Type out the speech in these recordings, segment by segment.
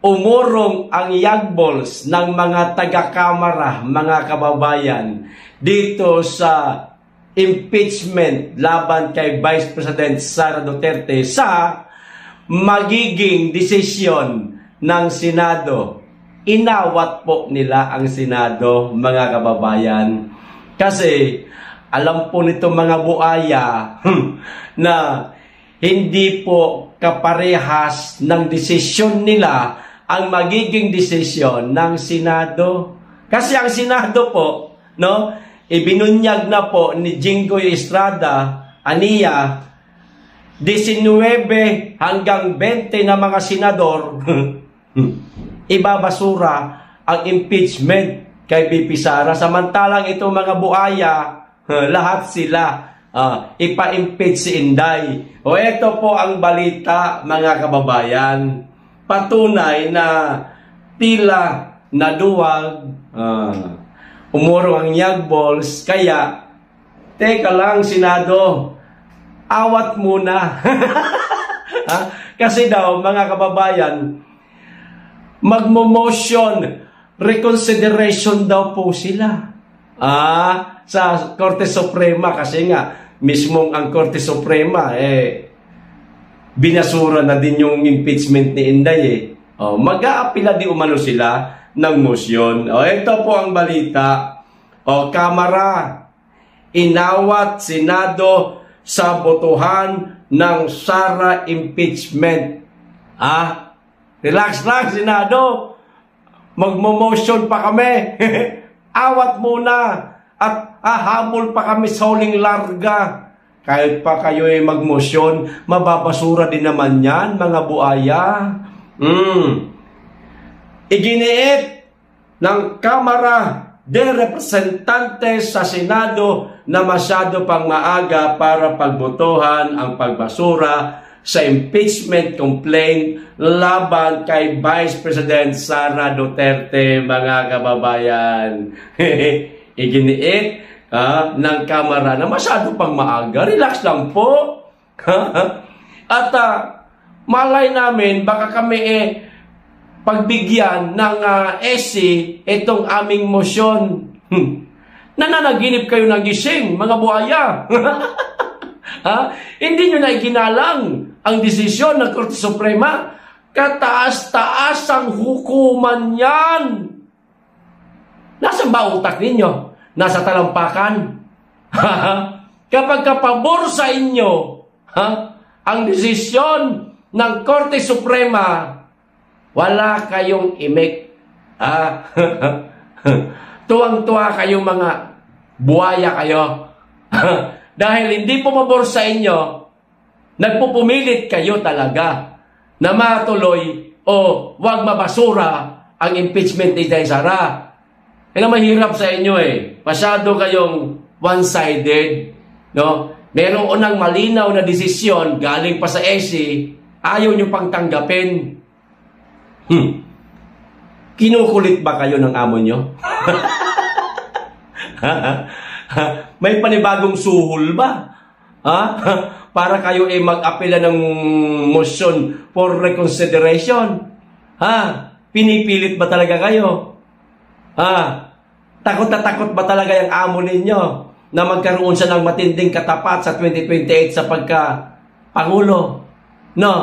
umurong ang yagbols ng mga taga-kamara, mga kababayan, dito sa impeachment laban kay Vice President Sara Duterte sa magiging desisyon ng Senado. Inawat po nila ang Senado, mga kababayan. Kasi alam po nito mga buaya na hindi po kaparehas ng desisyon nila ang magiging desisyon ng Senado. Kasi ang Senado po, no, ibinunyag na po ni Jinggoy Estrada, aniya, 19 hanggang 20 na mga senador, ibabasura ang impeachment kay BP Sara. Samantalang itong mga buaya, lahat sila ipa-impeach si Inday. O ito po ang balita, mga kababayan. Patunay na tila naduwag, umurong ang yagbols, kaya teka lang Senado, awat muna. Kasi daw mga kababayan, magmo-motion reconsideration daw po sila sa Korte Suprema, kasi nga mismong ang Korte Suprema binasura na din yung impeachment ni Inday mag-aapila di umano sila ng motion. Ito po ang balita. Kamara, inawat Senado sa botohan ng Sara impeachment. Relax lang, Senado. Magmo-motion pa kami. Awat muna. At habol pa kami sa huling larga. Kahit pa kayo mag-motion, mababasura din naman yan, mga buaya. Iginiit ng Kamara de Representantes sa Senado na masyado pang maaga para pagbotohan ang pagbasura sa impeachment complaint laban kay Vice President Sara Duterte, mga kababayan. Iginiit ng Kamara na masyado pang maaga. Relax lang po. At malay namin, baka kami pagbigyan ng essay itong aming motion. Nananaginip kayo ng gising, mga buhaya. Hindi nyo na iginalang ang desisyon ng Korte Suprema. Kataas-taas ang hukuman yan. Nasaan ba utak ninyo? Nasa talampakan? Kapag kapabor sa inyo ang desisyon ng Korte Suprema, wala kayong imik. Tuwang-tuwa kayong mga buhaya kayo. Dahil hindi pumabor sa inyo, nagpupumilit kayo talaga na matuloy o wag mabasura ang impeachment ni Inday Sara. Mahirap sa inyo Masyado kayong one-sided. No? Merong unang malinaw na desisyon galing pa sa EC, ayaw nyo pang tanggapin. Kinukulit ba kayo ng amo nyo? May panibagong suhol ba? Para kayo mag-apela ng motion for reconsideration? Pinipilit ba talaga kayo? Takot na takot ba talaga yung amo ninyo na magkaroon siya ng matinding katapat sa 2028 sa pagka-pangulo? No.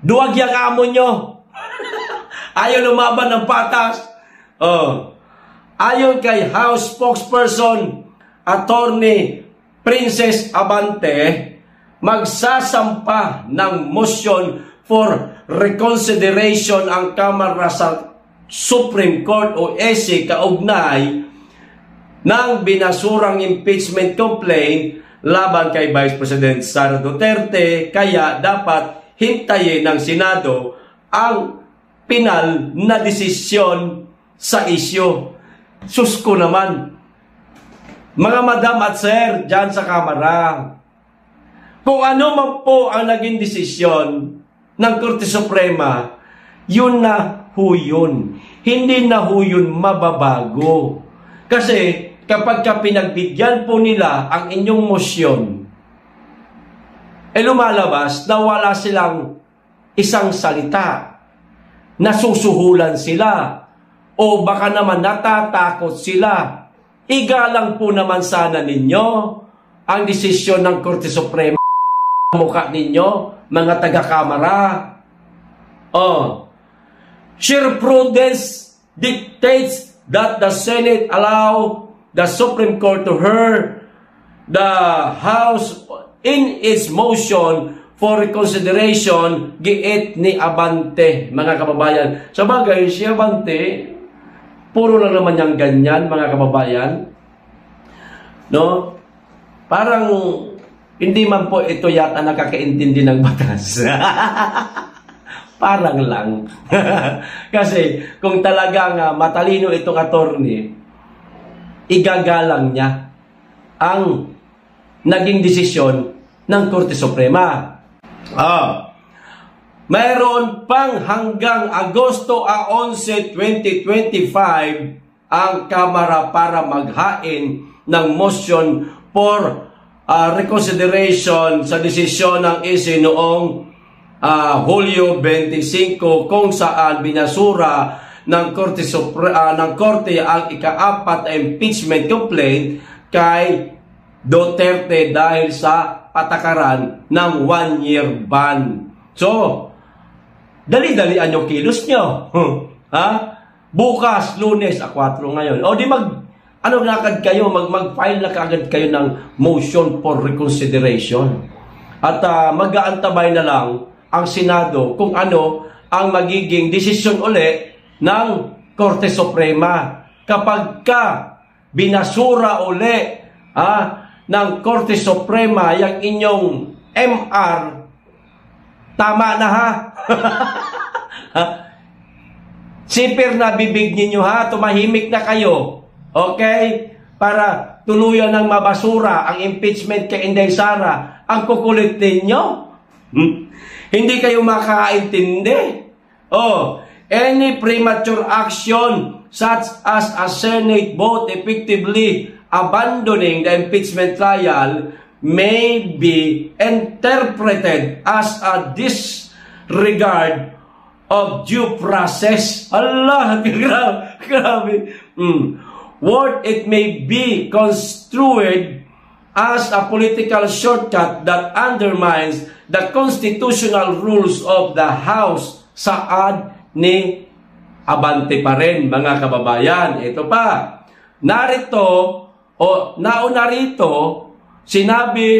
Duwag yung amo nyo. Ayaw lumaban ng patas. Ayon kay House spokesperson Attorney Princess Abante, magsasampa ng motion for reconsideration ang Kamara sa Supreme Court o EC kaugnay ng binasurang impeachment complaint laban kay Vice President Sara Duterte, kaya dapat hintayin ng Senado ang pinal na desisyon sa isyu. Sus ko naman, mga madam at sir dyan sa Kamara, kung ano man po ang naging desisyon ng Korte Suprema, yun na ho yun. Hindi na ho yun mababago. Kasi kapag pinagbigyan po nila ang inyong motion, lumalabas na wala silang isang salita nasusuhulan sila o baka naman natatakot sila. Igalang po naman sana ninyo ang desisyon ng Korte Suprema. Mukha ninyo, mga taga-kamara. Sheer prudence dictates that the Senate allow the Supreme Court to hear the House in its motion for reconsideration, giit ni Abante, mga kababayan. Sa bagay, si Abante, puro lang naman yung ganyan, mga kababayan. No? Parang, hindi man po ito yata nakakaintindi ng batas. Parang lang. Kasi, kung talagang matalino itong attorney, igagalang niya ang naging desisyon ng Korte Suprema. Mayroon pang hanggang Agosto 11, 2025 ang Kamara para maghain ng motion for reconsideration sa desisyon ng ICC noong Hulyo 25 kung saan binasura ng Korte ang ika-4 impeachment complaint kay Duterte dahil sa patakaran ng 1-year ban. So, dali-dalian yung kilos nyo. Bukas, Lunes, 4 ngayon. O di lakad kayo, mag-file na kaagad kayo ng motion for reconsideration. At mag-aantabay na lang ang Senado kung ano ang magiging desisyon uli ng Korte Suprema. Kapag binasura uli ng Korte Suprema yung inyong MR, tama na Sipir na bibig ninyo tumahimik na kayo. Okay? Para tuluyan ng mabasura ang impeachment kay Inday Sara. Ang kukulit ninyo. Hindi kayo makaintindi. Any premature action such as a Senate vote effectively abandoning the impeachment trial may be interpreted as a disregard of due process. Allah, grabe. What it may be construed as a political shortcut that undermines the constitutional rules of the House. Saad ni Abante pa rin, mga kababayan. Ito pa. Nauna rito, sinabi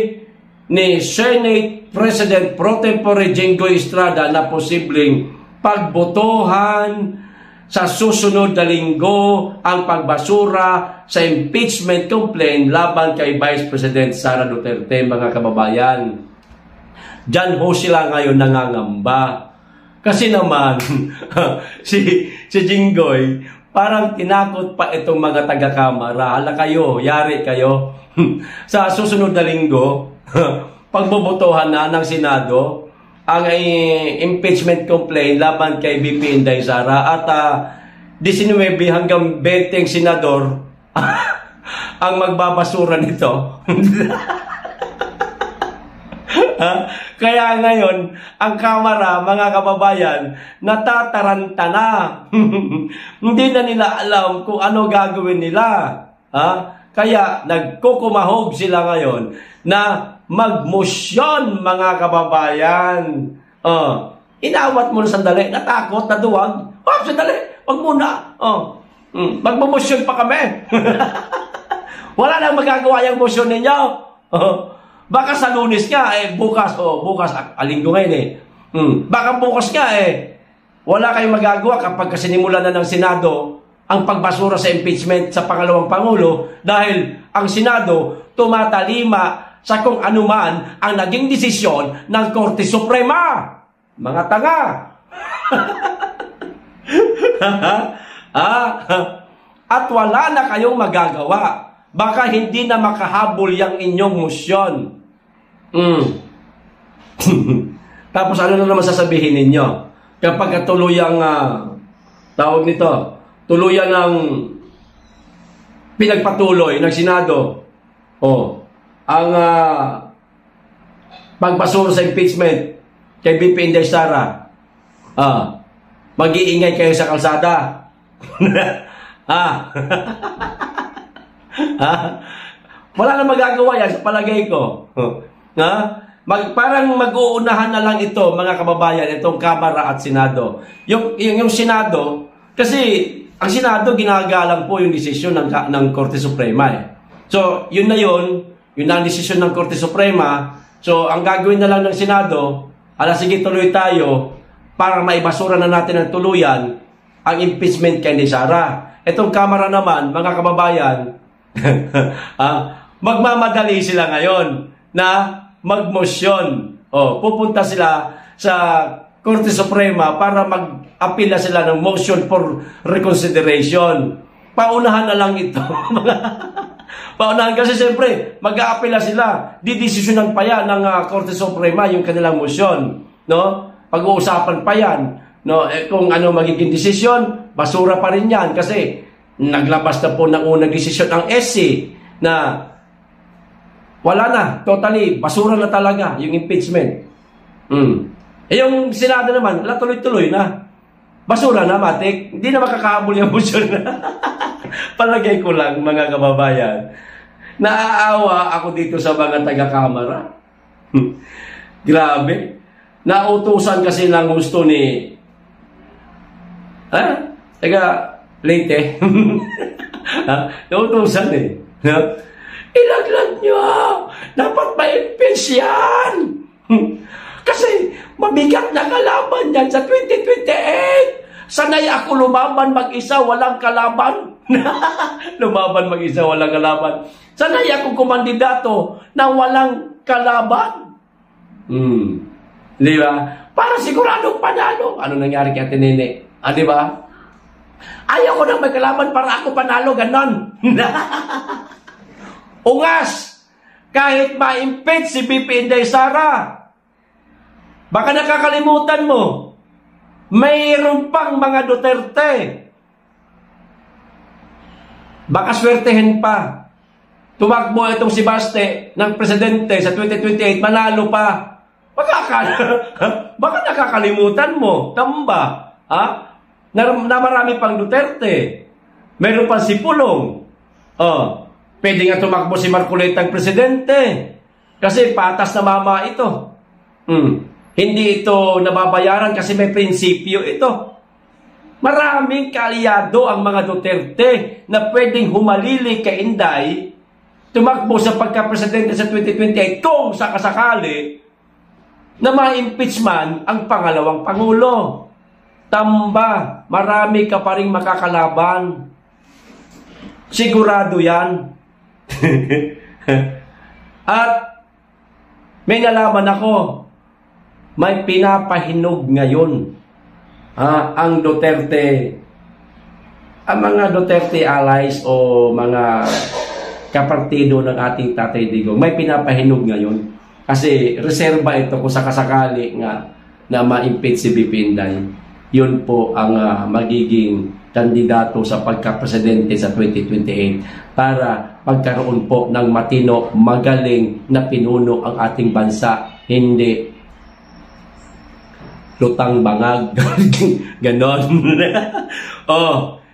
ni Senate President Pro Tempore Jinggoy Estrada na posibleng pagbotohan sa susunod na linggo ang pagbasura sa impeachment complaint laban kay Vice President Sara Duterte, mga kababayan. Diyan ho sila ngayon nangangamba. Kasi naman, si Jinggoy, parang tinakot pa itong mga taga-kamara. Hala kayo, yari kayo. Sa susunod na linggo, pagbobotohan na ng Senado ang impeachment complaint laban kay VP Inday Sara at 19 hanggang 20 senador ang magbabasura nito. Kaya ngayon, ang Kamara, mga kababayan, natataranta na. Hindi na nila alam kung ano gagawin nila. Kaya nagkukumahog sila ngayon na magmosyon, mga kababayan. Inawat mo na sandali, natakot, naduwag. Sandali, wag muna. Magmamosyon pa kami. Wala nang magagawa yung motion ninyo. Baka sa Lunes nga, bukas, alinggo ngayon Baka bukas nga, wala kayong magagawa kapag sinimulan na ng Senado ang pagbasura sa impeachment sa pangalawang Pangulo dahil ang Senado tumatalima sa kung anuman ang naging desisyon ng Korte Suprema. Mga tanga! At wala na kayong magagawa. Baka hindi na makahabol yung inyong motion. Tapos ano na naman sasabihin ninyo? Kapag tuluyang tawag nito, tuluyang ang pinagpatuloy ng Senado ang pagbasura sa impeachment kay VP Inday Sara. Mag-iingay kayo sa kalsada. Ah. Wala na magagawa yan sa palagay ko. Parang mag-uunahan na lang ito, mga kababayan, itong Kamara at Senado. Yung Senado, kasi ang Senado ginagalang po yung desisyon ng Korte Suprema. So, yun na yun ang desisyon ng Korte Suprema. So, ang gagawin na lang ng Senado, sige tuloy tayo para maibasura na natin ng tuluyan ang impeachment kay Inday Sara. Itong Kamara naman, mga kababayan, magmamadali sila ngayon na magmosyon. Pupunta sila sa Korte Suprema para mag-apila sila ng motion for reconsideration. Paunahan na lang ito. Paunahan kasi siyempre, mag-aapila sila. Didesisyonan pa yan ng Korte Suprema yung kanilang motion. No? Pag-uusapan pa yan. No? Kung ano magiging desisyon, basura pa rin yan. Kasi naglabas na po ng unang desisyon ang SC na wala na. Totally, basura na talaga yung impeachment. Yung Senado naman, tuloy-tuloy na. Basura na, matik. Hindi na makakahabol yung motion. Palagay ko lang, mga kababayan. Naaawa ako dito sa mga taga-kamara. Grabe. Nautusan kasi ng gusto ni... Leyte. Nautusan eh. Ilaglag nyo. Dapat ma-impeach yan. Kasi mabigat na kalaban yan sa 2028. Sanay ako lumaban mag-isa, walang kalaban. Lumaban mag-isa, walang kalaban. Sanay ako kumandidato na walang kalaban. Di ba? Para siguradong panalo. Ano nangyari kay Ate Nene? Di ba? Ayaw ko nang may kalaban para ako panalo, ganon. Ungas! Kahit ma-impeach si BP Inday Sara, baka nakakalimutan mo, mayroon pang mga Duterte. Baka swertehin pa. Tumakbo itong si Baste ng presidente sa 2028, manalo pa. Baka nakakalimutan mo. Tamba. Na marami pang Duterte. Mayroon pa si Pulong. Pwede nga tumakbo si Marcoleta ang presidente. Kasi patas na mama ito. Hindi ito nababayaran kasi may prinsipyo ito. Maraming kaalyado ang mga Duterte na pwedeng humalili kay Inday, tumakbo sa pagka-presidente sa 2028 kung sakasakali na ma-impeachment ang pangalawang Pangulo. Tamba, marami ka pa rin makakalaban. Sigurado yan. At may nalaman ako, may pinapahinog ngayon ang Duterte, ang mga Duterte allies o mga kapartido ng ating Tatay Digong, may pinapahinog ngayon. Kasi reserba ito kung sakasakali nga na ma-impeach si BP Inday. Yun po ang magiging kandidato sa pagka-presidente sa 2028 para magkaroon po ng matino, magaling na pinuno ang ating bansa. Hindi lutang bangag. Ganon.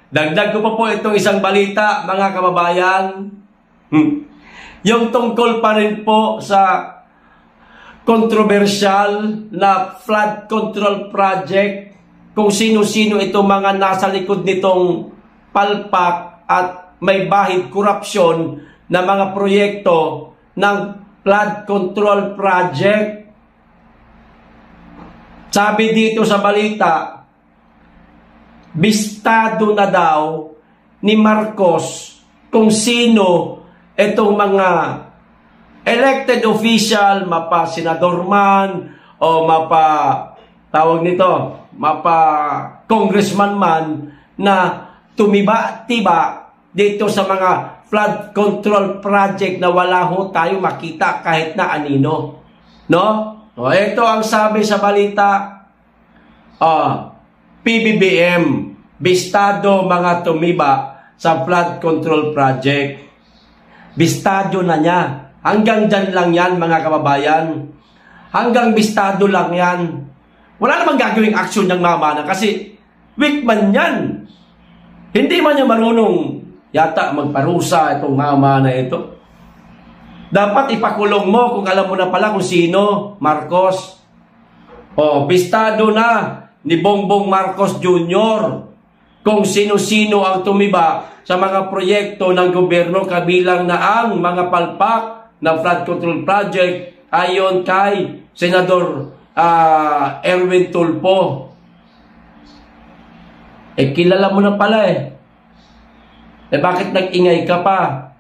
Dagdag ko pa po itong isang balita, mga kababayan. Yung tungkol pa rin po sa controversial na flood control project, kung sino-sino itong mga nasa likod nitong palpak at may bahid korupsyon na mga proyekto ng flood control project. Sabi dito sa balita, bistado na daw ni Marcos kung sino itong mga elected official, mapa senador man o mapa tawag nito, mapa congressman man na tumiba-tiba dito sa mga flood control project na wala ho tayo makita kahit na anino. No? Ito ang sabi sa balita, PBBM, bistado mga tumiba sa flood control project. Bistado na niya. Hanggang dyan lang yan, mga kababayan. Hanggang bistado lang yan. Wala namang gagawing aksyon ng mama na kasi Weak man yan. Hindi man niya marunong yata magparusa itong mama na ito. Dapat ipakulong mo kung alam mo na pala kung sino, Marcos. O, bistado na ni Bongbong Marcos Jr. kung sino-sino ang tumiba sa mga proyekto ng gobyerno kabilang na ang mga palpak ng flood control project ayon kay Senador Erwin Tulfo. Kilala mo na pala bakit nag-ingay ka pa?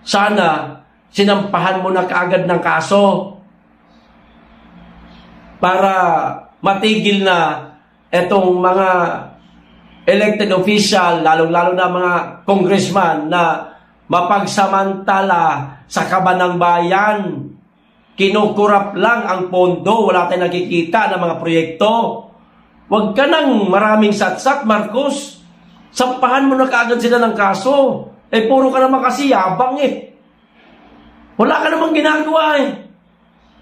Sana sinampahan mo na kaagad ng kaso para matigil na etong mga elected official, lalong-lalo na mga congressman na mapagsamantala sa kaban ng bayan. Kinukurap lang ang pondo, wala tayong nakikita ng mga proyekto. Huwag ka nang maraming satsat, Marcos. Sampahan mo na kaagad sila ng kaso. Puro ka naman kasi yabang Wala ka namang ginagawa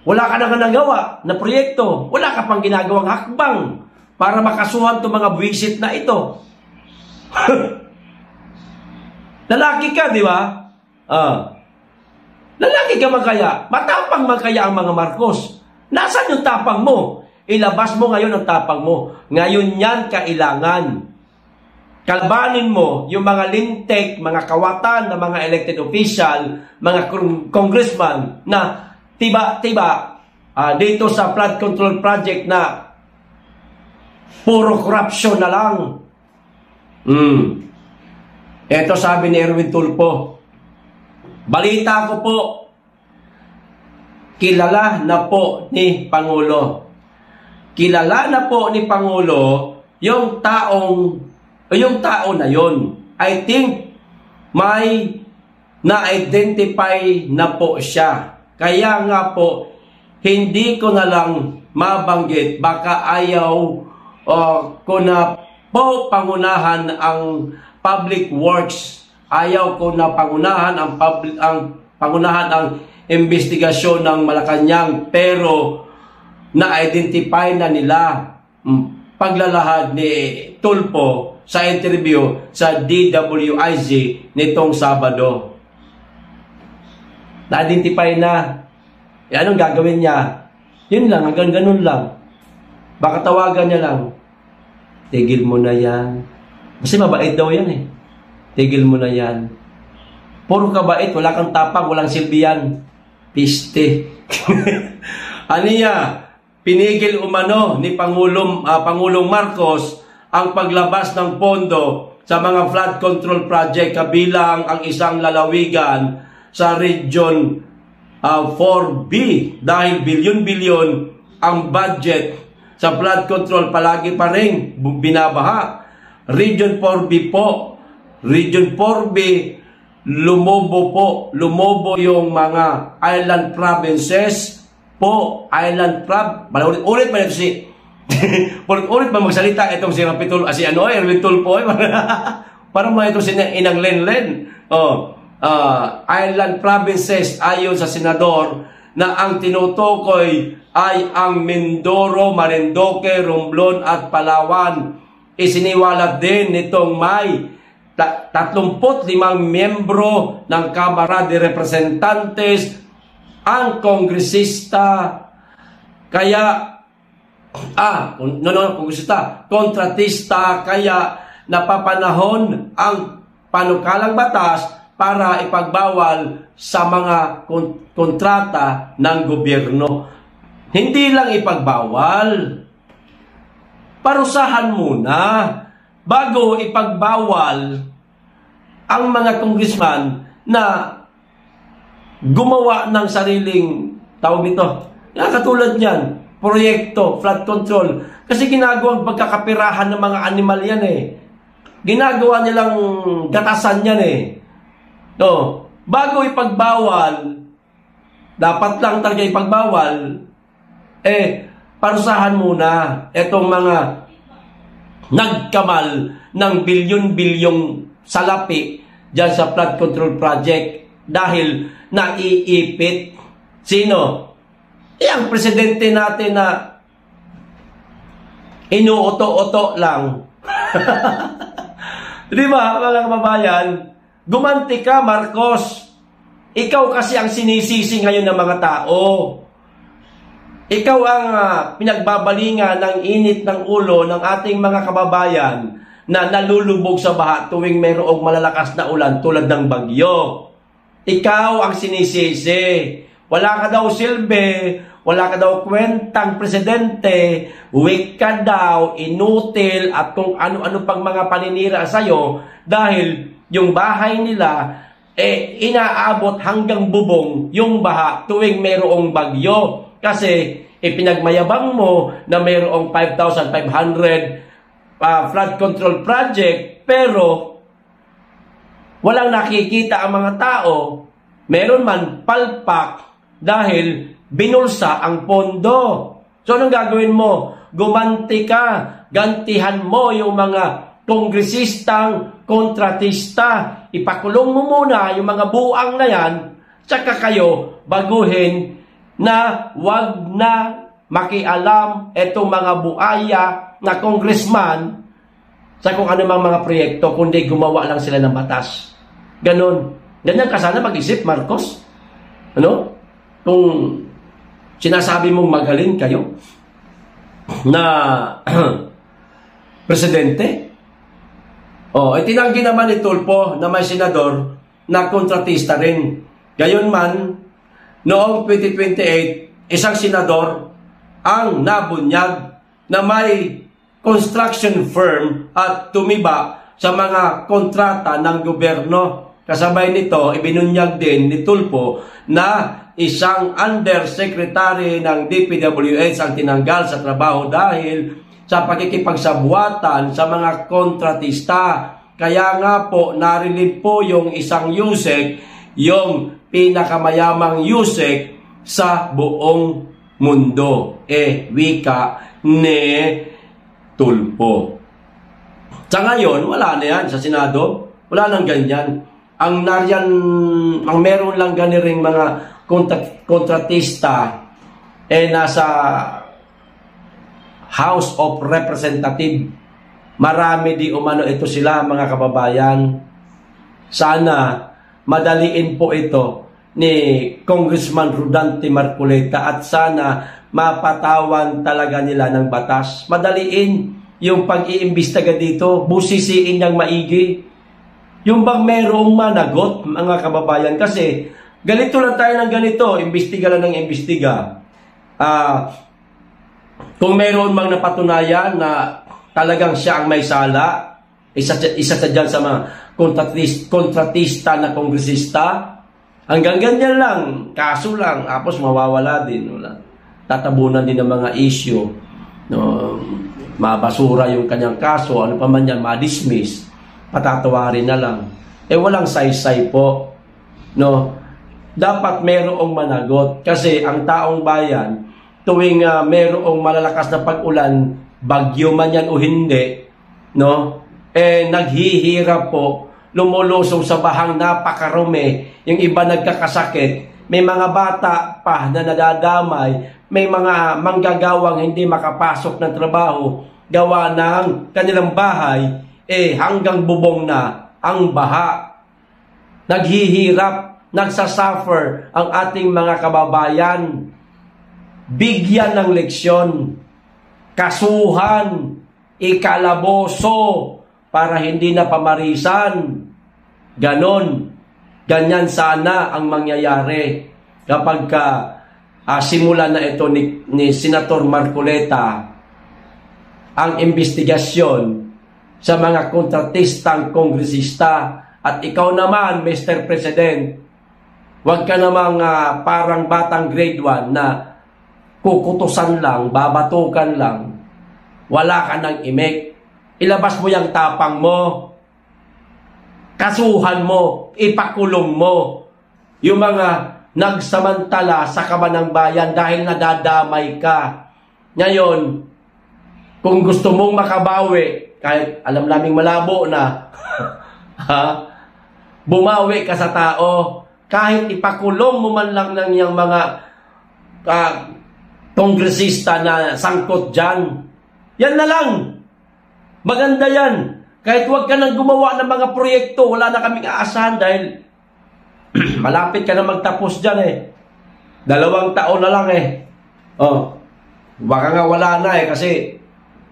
Wala ka nang nagawa na proyekto. Wala ka pang ginagawang hakbang para makasuhan itong mga buwisit na ito. Lalaki ka, di ba? Lalaki ka man kaya. Matapang man kaya ang mga Marcos. Nasaan yung tapang mo? Ilabas mo ngayon ang tapang mo. Ngayon yan kailangan. Kalbanin mo yung mga lintek, mga kawatan ng mga elected official, mga congressman na tiba-tiba dito sa flood control project na puro corruption na lang. Ito sabi ni Erwin Tulfo. Balita ko po, kilala na po ni Pangulo. Kilala na po ni Pangulo yung tao na yon. I think may na-identify na po siya. Kaya nga po, hindi ko na lang mabanggit. Baka ayaw ko na po pangunahan ang public works. Ayaw ko na pangunahan ang investigasyon ng Malacanang. Pero na-identify na nila paglalahad ni Tulfo sa interview sa DWIZ nitong Sabado. Na-identify na. Anong gagawin niya? Yun lang, hanggang ganun lang. Baka tawagan niya lang. Tigil mo na yan. Kasi mabait daw yan Tigil mo na yan. Puro kabait, wala kang tapang, walang silbihan. Piste. Aniya, pinigil umano ni Pangulong Marcos ang paglabas ng pondo sa mga flood control project kabilang ang isang lalawigan sa Region 4B dahil bilyon-bilyon ang budget sa flood control, palagi pa rin binabaha. Region 4B po. Region 4B, lumobo yung mga island provinces po. Island ulit ba ito ulit ba magsalita itong si Rapitul, Erwin Tulfo parang mga ito inang Lenlen. Island provinces ayon sa senador na ang tinutukoy ay ang Mindoro, Marinduque, Romblon at Palawan. Isiniwalat din nitong may 35 miyembro ng Kamara de Representantes ang kongresista. Kaya kontratista, kaya napapanahon ang panukalang batas para ipagbawal sa mga kontrata ng gobyerno. Hindi lang ipagbawal, parusahan muna bago ipagbawal ang mga congressman na gumawa ng sariling katulad niyan, proyekto, flood control. Kasi ginagawang pagkakapirahan ng mga animal yan Ginagawa nilang gatasan yan bago ipagbawal, dapat lang talaga ipagbawal, parusahan muna itong mga nagkamal ng bilyon-bilyong salapi dyan sa flood control project dahil naiipit. Sino? Ang presidente natin na inuuto-uto lang Di ba, mga kababayan? Gumanti ka, Marcos. Ikaw kasi ang sinisisi ngayon ng mga tao. Ikaw ang pinagbabalingan ng init ng ulo ng ating mga kababayan na nalulubog sa baha tuwing mayroong malalakas na ulan tulad ng bagyo. Ikaw ang sinisisi. Wala ka daw silbi, wala ka daw kwentang presidente, weak ka daw, inutil, at kung ano-ano pang mga paninira sa'yo dahil yung bahay nila inaabot hanggang bubong yung baha tuwing mayroong bagyo. Kasi ipinagmayabang mo na mayroong 5,500 flood control project, pero walang nakikita ang mga tao. Meron man palpak dahil binulsa ang pondo. So anong gagawin mo? Gumanti ka, gantihan mo yung mga kongresistang kontratista. Ipakulong mo muna yung mga buang na yan, tsaka kayo baguhin na wag na makialam etong mga buaya na congressman sa kung anumang mga proyekto, kundi gumawa lang sila ng batas. Ganon. Ganyan ka sana mag-isip, Marcos. Ano? Kung sinasabi mong magaling kayo na presidente, tinanggi naman ni Tulfo na may senador na kontratista rin. Gayon man, noong 2028, isang senador ang nabunyag na may construction firm at tumiba sa mga kontrata ng gobyerno. Kasabay nito, ibinunyag din ni Tulfo na isang undersecretary ng DPWH ang tinanggal sa trabaho dahil sa pakikipagsabuatan sa mga kontratista. Kaya nga po, narilib po yung isang USEC, yung pinakamayamang USEC sa buong mundo. Wika ni Tulfo. Sa ngayon, wala na yan sa Senado. Wala nang ganyan. Ang meron lang ganiring mga kontratista nasa House of Representative. Marami di umano ito sila, mga kababayan. Sana madaliin po ito ni Congressman Rodante Marcoleta at sana mapatawan talaga nila ng batas. Madaliin yung pag-iimbestiga dito, busisiin niyang maigi. Yung bang merong managot, mga kababayan, kasi ganito lang tayo ng ganito, imbestiga lang ng imbestiga. Kung meron mang napatunayan na talagang siya ang may sala, isa sa dyan sa mga kontratista na kongresista, hanggang ganyan lang, kaso lang, tapos mawawala din. Wala. Tatabunan din ng mga issue. No, mabasura yung kanyang kaso, ano pa man yan, ma-dismiss, patatawarin na lang. Walang saysay po. No? Dapat merong managot kasi ang taong bayan, tuwing merong malalakas na pag-ulan, bagyo man yan o hindi, no? Naghihirap po, lumulusong sa bahang napakarumi, yung iba nagkakasakit, may mga bata pa na nadadamay, may mga manggagawang hindi makapasok ng trabaho, gawa ng kanilang bahay, hanggang bubong na ang baha. Naghihirap, nagsasuffer ang ating mga kababayan. Bigyan ng leksyon, kasuhan, ikalaboso, para hindi na pamarisan. Ganon. Ganyan sana ang mangyayari kapag simula na ito ni Senator Marcoleta ang investigasyon sa mga kontratistang kongresista. At ikaw naman, Mr. President, huwag ka namang parang batang grade 1 na kukutusan lang, babatukan lang, wala ka nang imek. Ilabas mo yung tapang mo, kasuhan mo, ipakulong mo yung mga nagsamantala sa kaban ng bayan dahil nadadamay ka. Ngayon, kung gusto mong makabawi, kahit alam naming malabo na, bumawi ka sa tao, kahit ipakulong mo man lang ng yung mga kongresista na sangkot dyan. Yan na lang. Maganda yan. Kahit huwag ka nang gumawa ng mga proyekto, wala na kaming aasahan dahil malapit ka na magtapos dyan eh. 2 taon na lang eh. Oh, baka nga wala na eh kasi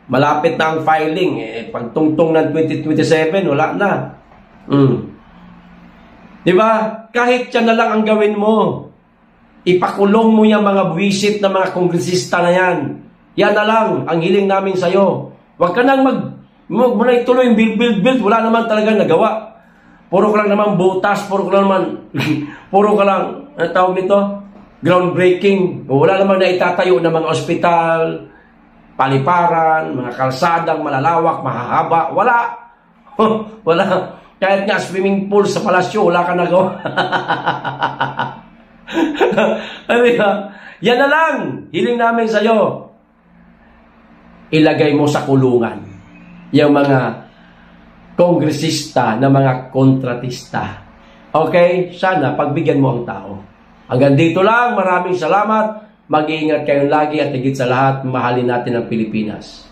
malapit na ang filing eh. Pagtungtong ng 2027, wala na. Diba? Kahit yan na lang ang gawin mo. Ipakulong mo yung mga buwisit na mga kongresista na yan. Yan na lang ang hiling namin sa'yo. Huwag ka nang mo na ituloy yung build. Wala naman talaga nagawa. Puro ka lang naman butas, puro ka lang naman, puro ka lang, ano tawag nito? Groundbreaking. Wala naman na itatayo ng mga ospital, paliparan, mga kalsadang malalawak, mahahaba. Wala. Wala. Kahit nga swimming pool sa palasyo, wala ka nagawa. Yan na lang. Hiling namin sa'yo. Ilagay mo sa kulungan yung mga kongresista na mga kontratista. Okay? Sana pagbigyan mo ang tao. Hanggang dito lang. Maraming salamat. Mag-iingat kayong lagi at higit sa lahat, mahalin natin ang Pilipinas.